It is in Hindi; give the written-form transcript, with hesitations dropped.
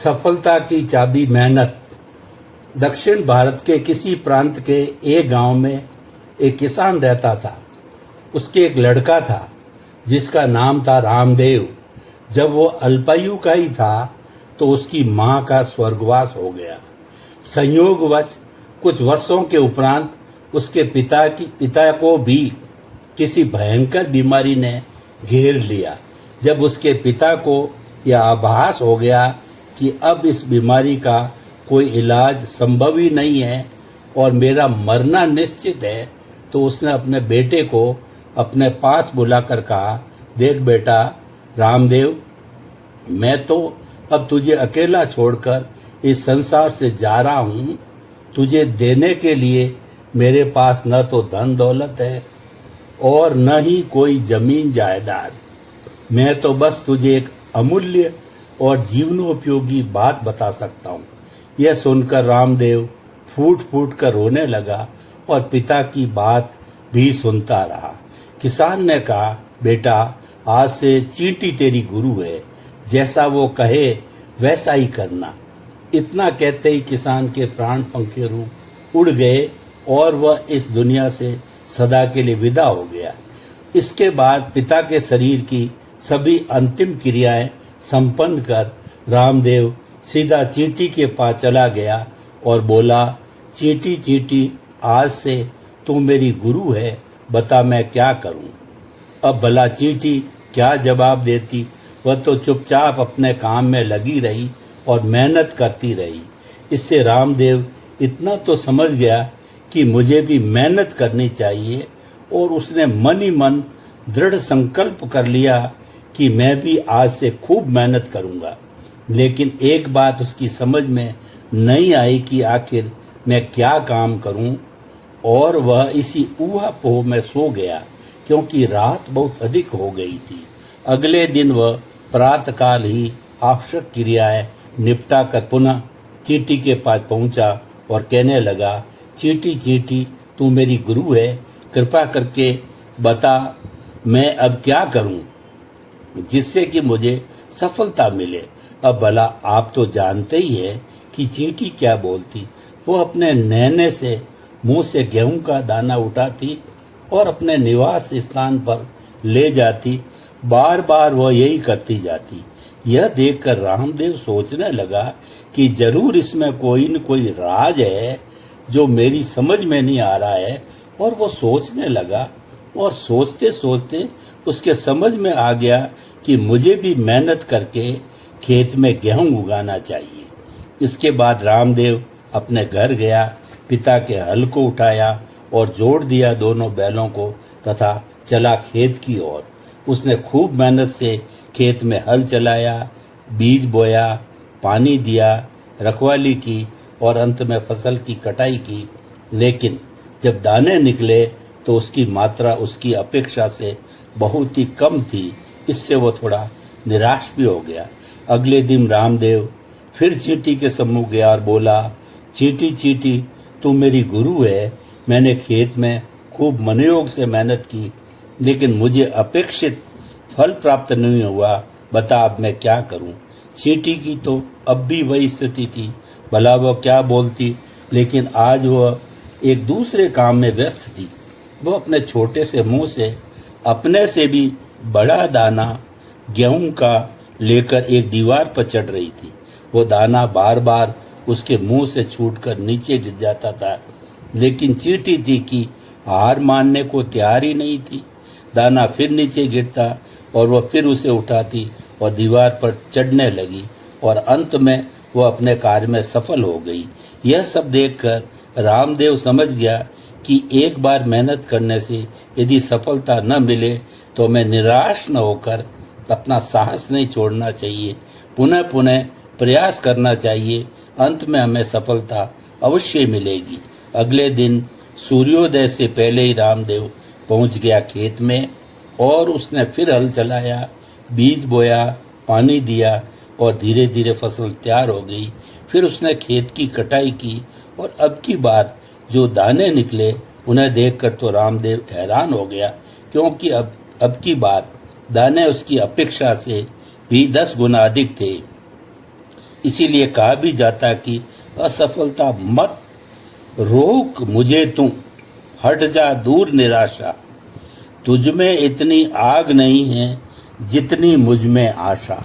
सफलता की चाबी मेहनत। दक्षिण भारत के किसी प्रांत के एक गांव में एक किसान रहता था। उसके एक लड़का था जिसका नाम था रामदेव। जब वो अल्पायु का ही था तो उसकी माँ का स्वर्गवास हो गया। संयोगवश कुछ वर्षों के उपरांत उसके पिता को भी किसी भयंकर बीमारी ने घेर लिया। जब उसके पिता को यह आभास हो गया कि अब इस बीमारी का कोई इलाज संभव ही नहीं है और मेरा मरना निश्चित है, तो उसने अपने बेटे को अपने पास बुलाकर कहा, देख बेटा रामदेव, मैं तो अब तुझे अकेला छोड़कर इस संसार से जा रहा हूँ। तुझे देने के लिए मेरे पास न तो धन दौलत है और न ही कोई जमीन जायदाद। मैं तो बस तुझे एक अमूल्य और जीवनोपयोगी बात बता सकता हूँ। यह सुनकर रामदेव फूट फूट कर रोने लगा और पिता की बात भी सुनता रहा। किसान ने कहा, बेटा आज से चींटी तेरी गुरु है, जैसा वो कहे वैसा ही करना। इतना कहते ही किसान के प्राण पंखेरु उड़ गए और वह इस दुनिया से सदा के लिए विदा हो गया। इसके बाद पिता के शरीर की सभी अंतिम क्रियाएं संपन्न कर रामदेव सीधा चींटी के पास चला गया और बोला, चींटी चींटी, आज से तू मेरी गुरु है, बता मैं क्या करूं। अब भला चींटी क्या जवाब देती। वह तो चुपचाप अपने काम में लगी रही और मेहनत करती रही। इससे रामदेव इतना तो समझ गया कि मुझे भी मेहनत करनी चाहिए और उसने मन ही मन दृढ़ संकल्प कर लिया कि मैं भी आज से खूब मेहनत करूंगा। लेकिन एक बात उसकी समझ में नहीं आई कि आखिर मैं क्या काम करूं, और वह इसी ऊहापोह में सो गया क्योंकि रात बहुत अधिक हो गई थी। अगले दिन वह प्रातःकाल ही आवश्यक क्रियाएं निपटा कर पुनः चींटी के पास पहुंचा और कहने लगा, चींटी चींटी, तू मेरी गुरु है, कृपा करके बता मैं अब क्या करूं जिससे कि मुझे सफलता मिले। अब भला आप तो जानते ही हैं कि चींटी क्या बोलती। वो अपने नैने से मुंह से गेहूं का दाना उठाती और अपने निवास स्थान पर ले जाती। बार बार वह यही करती जाती। यह देखकर रामदेव सोचने लगा कि जरूर इसमें कोई न कोई राज है जो मेरी समझ में नहीं आ रहा है। और वो सोचने लगा और सोचते सोचते उसके समझ में आ गया कि मुझे भी मेहनत करके खेत में गेहूं उगाना चाहिए। इसके बाद रामदेव अपने घर गया, पिता के हल को उठाया और जोड़ दिया दोनों बैलों को तथा चला खेत की ओर। उसने खूब मेहनत से खेत में हल चलाया, बीज बोया, पानी दिया, रखवाली की और अंत में फसल की कटाई की। लेकिन जब दाने निकले तो उसकी मात्रा उसकी अपेक्षा से बहुत ही कम थी। इससे वो थोड़ा निराश भी हो गया। अगले दिन रामदेव फिर चींटी के सम्मुख गया और बोला, चींटी चींटी, तू मेरी गुरु है। मैंने खेत में खूब मनोयोग से मेहनत की, लेकिन मुझे अपेक्षित फल प्राप्त नहीं हुआ। बता अब मैं क्या करूं। चींटी की तो अब भी वही स्थिति थी। भला वह क्या बोलती, लेकिन आज वह एक दूसरे काम में व्यस्त थी। वो अपने छोटे से मुंह से अपने से भी बड़ा दाना गेहूं का लेकर एक दीवार पर चढ़ रही थी। वो दाना बार बार उसके मुंह से छूटकर नीचे गिर जाता था, लेकिन चींटी थी कि हार मानने को तैयार ही नहीं थी। दाना फिर नीचे गिरता और वह फिर उसे उठाती और दीवार पर चढ़ने लगी और अंत में वह अपने कार्य में सफल हो गई। यह सब देखकर रामदेव समझ गया कि एक बार मेहनत करने से यदि सफलता न मिले तो हमें निराश न होकर अपना साहस नहीं छोड़ना चाहिए, पुनः पुनः प्रयास करना चाहिए। अंत में हमें सफलता अवश्य मिलेगी। अगले दिन सूर्योदय से पहले ही रामदेव पहुंच गया खेत में और उसने फिर हल चलाया, बीज बोया, पानी दिया और धीरे धीरे फसल तैयार हो गई। फिर उसने खेत की कटाई की और अब की बार जो दाने निकले उन्हें देखकर तो रामदेव हैरान हो गया, क्योंकि अब की बार दाने उसकी अपेक्षा से भी 10 गुना अधिक थे। इसीलिए कहा भी जाता कि असफलता मत रोक मुझे तू, हट जा दूर निराशा, तुझ में इतनी आग नहीं है जितनी मुझ में आशा।